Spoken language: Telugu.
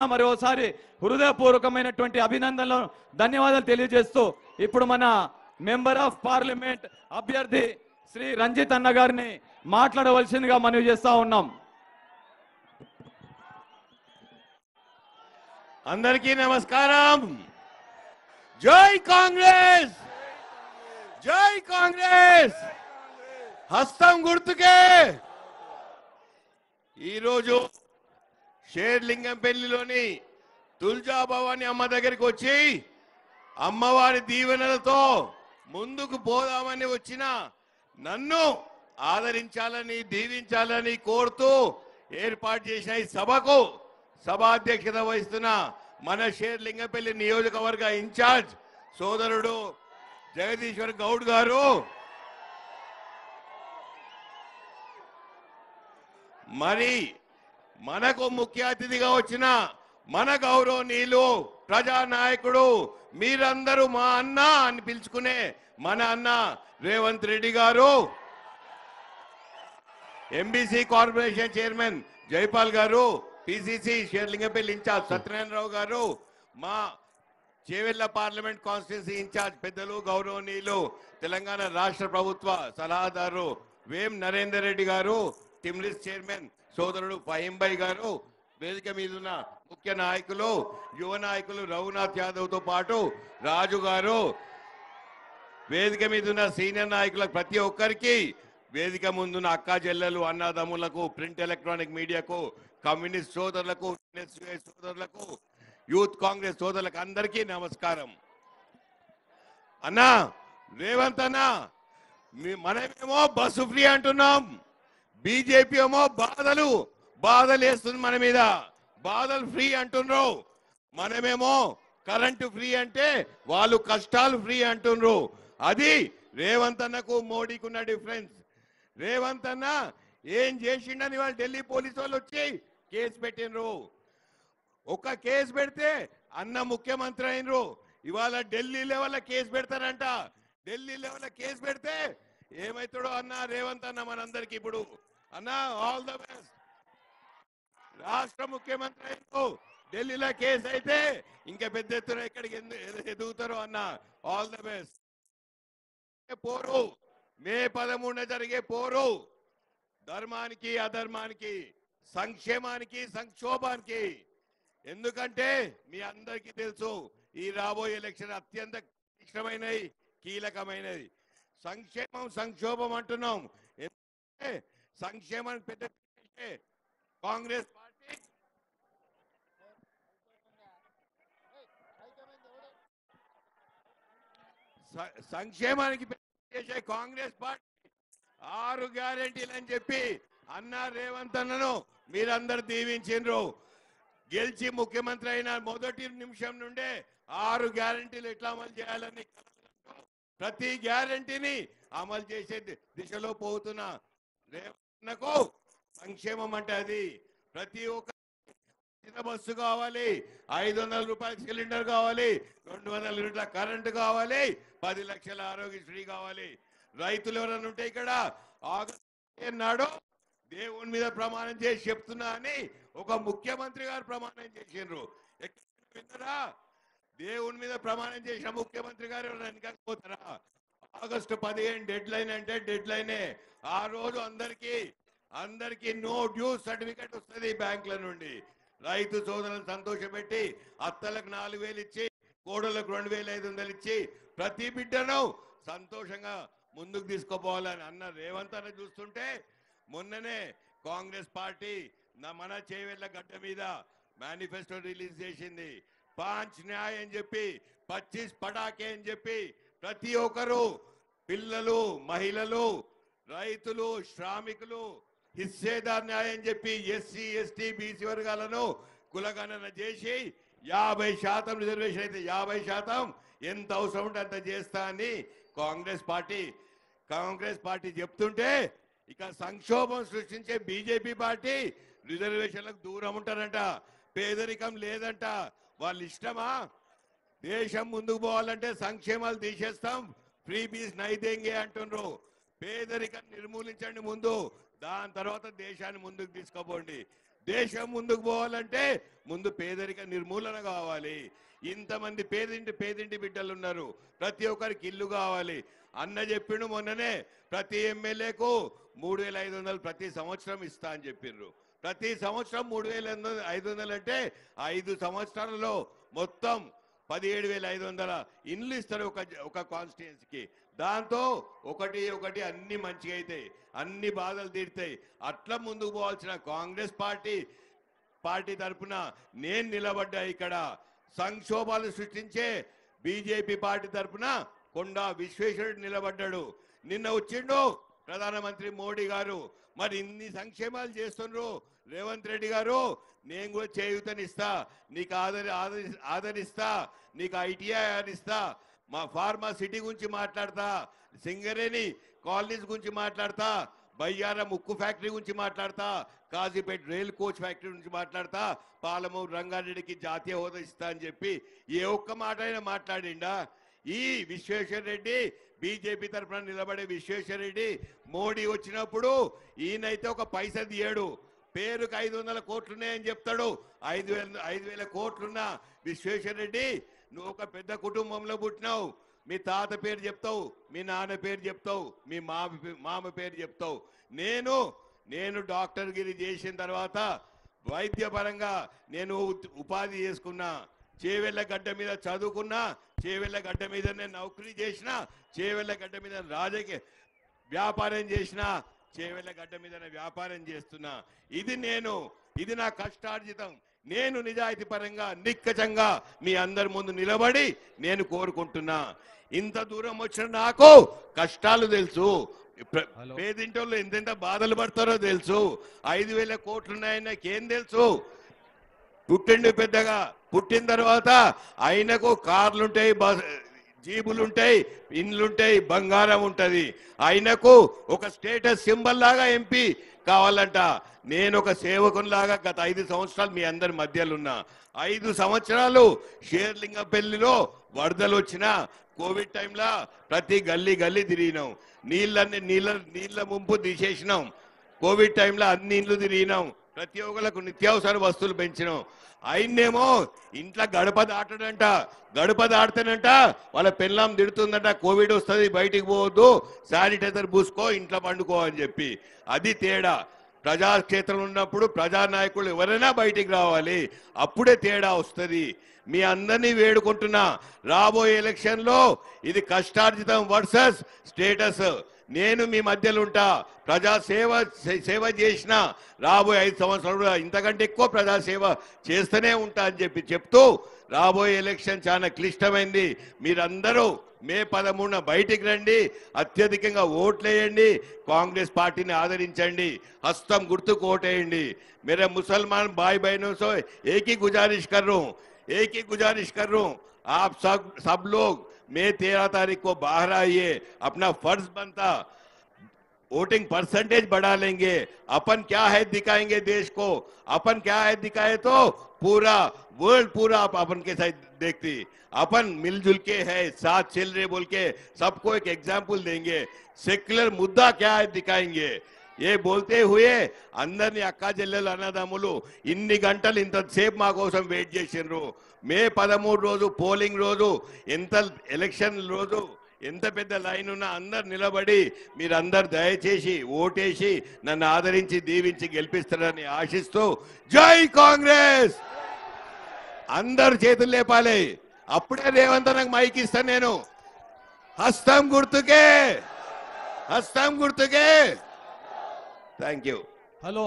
మరోసారి హృదయపూర్వకమైనటువంటి అభినందనలు ధన్యవాదాలు తెలియజేస్తూ ఇప్పుడు మన మెంబర్ ఆఫ్ పార్లమెంట్ అభ్యర్థి శ్రీ రంజిత్ అన్న గారిని మాట్లాడవలసిందిగా మనవి చేస్తా ఉన్నాం. అందరికీ నమస్కారం. జై కాంగ్రెస్, జై కాంగ్రెస్. హస్తం గుర్తుకే. ఈరోజు షేర్లింగంపల్లిలోని తుల్జా భవాని అమ్మ దగ్గరికి వచ్చి అమ్మవారి దీవెనలతో ముందుకు పోదామని వచ్చిన నన్ను ఆదరించాలని దీవించాలని కోరుతూ ఏర్పాటు చేసిన ఈ సభకు సభాధ్యక్షత వహిస్తున్న మన షేర్లింగంపల్లి నియోజకవర్గ ఇన్ఛార్జ్ సోదరుడు జగదీశ్వర్ గౌడ్ గారు, మరి మనకు ముఖ్య అతిథిగా వచ్చిన మన గౌరవనీయులు ప్రజానాయకుడు, మీరందరూ మా అన్న అని పిలుచుకునే మన అన్న రేవంత్ రెడ్డి గారు, ఎంబీసీ కార్పొరేషన్ చైర్మన్ జైపాల్ గారు, పిసిసి షేర్లింగంపల్లి ఇన్ఛార్జ్ సత్యనారాయణరావు గారు, మా చేవెళ్ల పార్లమెంట్ కాన్స్టిట్యున్సీ ఇన్ఛార్జ్ పెద్దలు గౌరవనీయులు తెలంగాణ రాష్ట్ర ప్రభుత్వ సలహాదారు వేం నరేందర్ రెడ్డి గారు, టిమ్రిస్ చైర్మన్ సోదరుడు ఫహీంభాయ్ గారు, వేదిక మీద ఉన్న ముఖ్య నాయకులు యువ నాయకులు రఘునాథ్ యాదవ్ తో పాటు రాజు గారు, వేదిక మీద ఉన్న సీనియర్ నాయకులకు ప్రతి ఒక్కరికి, వేదిక ముందున్న అక్కా చెల్లెలు అన్నదమ్ములకు, ప్రింట్ ఎలక్ట్రానిక్ మీడియాకు, కమ్యూనిస్ట్ సోదరులకు, సోదరులకు, యూత్ కాంగ్రెస్ సోదరులకు అందరికీ నమస్కారం. అన్నా రేవంత్ అన్న, మనమేమో బస్సు ఫ్రీ అంటున్నాం, బీజేపీ ఏమో బాధలు వేస్తుంది మన మీద, బాధలు ఫ్రీ అంటున్నారు. మనమేమో కరెంటు ఫ్రీ అంటే వాళ్ళు కష్టాలు ఫ్రీ అంటున్నారు. అది రేవంత్ అన్నకు మోడీకి ఉన్న డిఫరెన్స్. రేవంత్ అన్న ఏం చేసిండని వాళ్ళు ఢిల్లీ పోలీసు వాళ్ళు వచ్చి కేసు పెట్టినరు. ఒక కేసు పెడితే అన్న ముఖ్యమంత్రి అయినరు. ఇవాళ ఢిల్లీ లెవెల్ కేసు పెడతారంట. ఢిల్లీ లెవెల్ కేసు పెడితే ఏమైతాడో అన్న రేవంత్ అన్న మనందరికి. ఇప్పుడు అన్న ఆల్ ద బెస్ట్. రాష్ట్ర ముఖ్యమంత్రి అయినరు, ఢిల్లీలో కేసు అయితే ఇంకా పెద్ద ఎత్తున ఎక్కడికి ఎదుగుతారో అన్న. All the best. పోరు మే 13 జరిగే పోరు ధర్మానికి అధర్మానికి, సంక్షేమానికి సంక్షోభానికి. ఎందుకంటే మీ అందరికీ తెలుసు ఈ రాబోయే ఎలక్షన్ అత్యంత క్లిష్టమైనది, కీలకమైనది. సంక్షేమం సంక్షోభం అంటున్నాం. సంక్షేమానికి పెద్ద కాంగ్రెస్ పార్టీ సంక్షేమానికి చేసే కాంగ్రెస్ పార్టీ 6 గ్యారెంటీలు అని చెప్పి అన్న రేవంత్ అన్నను మీరందరూ దీవించిండ్రు. గెలిచి ముఖ్యమంత్రి అయిన మొదటి నిమిషం నుండే 6 గ్యారెంటీలు ఎట్లా అమలు చేయాలని ప్రతి గ్యారెంటీని అమలు చేసే దిశలో పోతున్న రేవంత్కు సంక్షేమం అంటే అది. ప్రతి ఒక్క బస్సు కావాలి, 500 రూపాయల సిలిండర్ కావాలి, 200 యూనిట్ల కరెంటు కావాలి, 10 లక్షల ఆరోగ్యశ్రీ కావాలి. రైతులు ఎవరైనా ఉంటే ఇక్కడ ఆగస్టు నాడు దేవుని మీద ప్రమాణం చేసి చెప్తున్నా అని ఒక ముఖ్యమంత్రి గారు ప్రమాణం చేసిండ్రు. విన్నారా? దేవుని మీద ప్రమాణం చేసిన ముఖ్యమంత్రి గారు ఎవరైనా వెనకపోతారా? ఆగస్టు 15 డెడ్ లైన్ అంటే డెడ్ లైనే. ఆ రోజు అందరికి నో డ్యూస్ సర్టిఫికెట్ వస్తుంది బ్యాంకుల నుండి. రైతు సోదరులను సంతోషపెట్టి అత్తలకు 4000 ఇచ్చి, కోడలకు 2500 ఇచ్చి ప్రతి బిడ్డను సంతోషంగా ముందుకు తీసుకుపోవాలని అన్న రేవంత్ అన్న చూస్తుంటే మొన్ననే కాంగ్రెస్ పార్టీ మన చేవెళ్ల గడ్డ మీద మేనిఫెస్టో రిలీజ్ చేసింది. 5 న్యాయ్ అని చెప్పి, 25 పటాకే అని చెప్పి ప్రతి ఒక్కరు, పిల్లలు, మహిళలు, రైతులు, శ్రామికులు హిస్సేదార్ న్యాయం చెప్పి ఎస్సీ ఎస్టీ బీసీ వర్గాలను కులగణన చేసి 50% రిజర్వేషన్ అయితే 50% ఎంత అవసరం ఉంటే అంత చేస్తా అని కాంగ్రెస్ పార్టీ చెప్తుంటే ఇక సంక్షోభం సృష్టించే బీజేపీ పార్టీ రిజర్వేషన్లకు దూరం ఉంటారంట, పేదరికం లేదంట. వాళ్ళ ఇష్టమా? దేశం ముందుకు పోవాలంటే సంక్షేమాలు తీసేస్తాం, ఫ్రీ బీస్ నైదేంగే అంటున్నారు. పేదరికం నిర్మూలించండి ముందు, దాని తర్వాత దేశాన్ని ముందుకు తీసుకోపోండి. దేశం ముందుకు పోవాలంటే ముందు పేదరిక నిర్మూలన కావాలి. ఇంతమంది పేదింటి బిడ్డలు ఉన్నారు, ప్రతి ఒక్కరికి ఇల్లు కావాలి. అన్న చెప్పిండు మొన్ననే ప్రతి ఎమ్మెల్యేకు 3,500 ప్రతి సంవత్సరం ఇస్తా అని చెప్పిండ్రు. ప్రతి సంవత్సరం 3,500 అంటే 5 సంవత్సరాలలో మొత్తం 17,500 ఇండ్లు ఇస్తారు ఒక కాన్స్టిట్యుయెన్సీకి. దాంతో ఒకటి అన్ని మంచిగా అవుతాయి, అన్ని బాధలు తీరుతాయి. అట్లా ముందుకు పోవాల్సిన కాంగ్రెస్ పార్టీ తరఫున నేను నిలబడ్డా. ఇక్కడ సంక్షోభాలు సృష్టించే బీజేపీ పార్టీ తరఫున కొండా విశ్వేశ్వరుడు నిలబడ్డాడు. నిన్న వచ్చిండు ప్రధానమంత్రి మోడీ గారు. మరి ఇన్ని సంక్షేమాలు చేస్తున్నారు రేవంత్ రెడ్డి గారు. నేను కూడా చేయూతనిస్తా, నీకు ఆదరిస్తా, నీకు ITI ఇస్తా, మా ఫార్మా సిటీ గురించి మాట్లాడతా, సింగరేణి కాలనీస్ గురించి మాట్లాడతా, బయ్యారం ఉక్కు ఫ్యాక్టరీ గురించి మాట్లాడతా, కాజీపేట రైల్ కోచ్ ఫ్యాక్టరీ గురించి మాట్లాడతా, పాలమూరు రంగారెడ్డికి జాతీయ హోదా ఇస్తా అని చెప్పి ఏ ఒక్క మాట అయినా మాట్లాడిండా? ఈ విశ్వేశ్వర రెడ్డి బీజేపీ తరఫున నిలబడే విశ్వేశ్వర రెడ్డి మోడీ వచ్చినప్పుడు ఈయనైతే ఒక పైసా తీయడు. పేరుకు 500 కోట్లున్నాయని చెప్తాడు. 5,000 కోట్లున్న విశ్వేశ్వర రెడ్డి, నువ్వు ఒక పెద్ద కుటుంబంలో పుట్టినావు. మీ తాత పేరు చెప్తావు, మీ నాన్న పేరు చెప్తావు, మీ మామ పేరు చెప్తావు. నేను డాక్టర్ గిరి చేసిన తర్వాత వైద్యపరంగా నేను ఉపాధి చేసుకున్నా. చేవెళ్ళ గడ్డ మీద చదువుకున్నా, చేవెళ్ళ గడ్డ మీద నేను నౌకరీ చేసిన, చేవెళ్ళ గడ్డ మీద రాజకీయ వ్యాపారం చేసిన, చేవెళ్ళ గడ్డ మీద వ్యాపారం చేస్తున్నా. ఇది నా కష్టార్జితం. నేను నిజాయితీ పరంగా నిక్కచంగా మీ అందరి ముందు నిలబడి నేను కోరుకుంటున్నా. ఇంత దూరం వచ్చిన నాకు కష్టాలు తెలుసు, పేదింటోళ్ళు ఎంతెంత బాధలు పడతారో తెలుసు. 5,000 కోట్లున్నాయని నాకేం తెలుసు? పుట్టిండు పెద్దగా, పుట్టిన తర్వాత ఆయనకు కార్లుంటాయి, జీబులుంటాయి, ఇండ్లుంటాయి, బంగారం ఉంటది. ఆయనకు ఒక స్టేటస్ సింబల్ లాగా ఎంపీ కావాలంట. నేను ఒక సేవకునిలాగా గత 5 సంవత్సరాలు మీ అందరి మధ్యలో ఉన్నా. 5 సంవత్సరాలు షేర్లింగంపల్లిలో వరదలు వచ్చినా కోవిడ్ టైంలో ప్రతి గల్లీ తిరిగినాం. నీళ్ళ ముంపు తీసేసినాం. కోవిడ్ టైంలో అన్ని ఇండ్లు తిరిగినాం. ప్రతి ఒక్కరికి నిత్యావసర వస్తువులు పెంచినాం. ఆయన్నేమో ఇంట్లో గడప దాటతానంట వాళ్ళ పెళ్ళాం తిడుతుందంట, కోవిడ్ వస్తుంది బయటికి పోవద్దు, శానిటైజర్ పూసుకో, ఇంట్లో పండుకో అని చెప్పి. అది తేడా. ప్రజాక్షేత్రం ఉన్నప్పుడు ప్రజానాయకులు ఎవరైనా బయటికి రావాలి, అప్పుడే తేడా వస్తుంది. మీ అందరినీ వేడుకుంటున్నా, రాబోయే ఎలక్షన్లో ఇది కష్టార్జితం వర్సెస్ స్టేటస్. నేను మీ మధ్యలో ఉంటా. సేవ చేసిన రాబోయే 5 సంవత్సరాలు ఇంతకంటే ఎక్కువ ప్రజాసేవ చేస్తూనే ఉంటా అని చెప్తూ రాబోయే ఎలక్షన్ చాలా క్లిష్టమైంది. మీరందరూ మే 13న బయటికి రండి, అత్యధికంగా ఓట్లేయండి, కాంగ్రెస్ పార్టీని ఆదరించండి, హస్తం గుర్తుకు ఓటేయండి. मेरे मुसलमान भाई बहनों से एक ही गुजारिश कर रहा हूं, आप सब लोग मैं 13 तारीख को बाहर आइए, अपना फर्ज बनता, वोटिंग परसेंटेज बढ़ा लेंगे। अपन क्या है दिखाएंगे देश को, अपन क्या है दिखाए तो पूरा वर्ल्ड पूरा अपन के साथ देखती। अपन मिलजुल के है, साथ चल रहे बोल के सबको एक एग्जाम्पल देंगे। सेक्युलर मुद्दा क्या है दिखाएंगे। ये बोलते हुए अंदर अक्क చెల్లెలు అన్నదమ్ములు ఇన్ని గంటలు ఇంతసేపు మా కోసం వెయిట్ చేసిండ్రు. మే 13 రోజు పోలింగ్ రోజు, ఎంత ఎలక్షన్ రోజు ఎంత పెద్ద లైన్ ఉన్నా అందరు నిలబడి మీరందరు దయచేసి ఓటేసి నన్ను ఆదరించి దీవించి గెలిపిస్తారని ఆశిస్తూ జై కాంగ్రెస్. అందరు చేతులు లేపాలి. అప్పుడే రేవంత్ నాకు మైక్ ఇస్తాను నేను. హస్తం గుర్తుకే. Thank you. హలో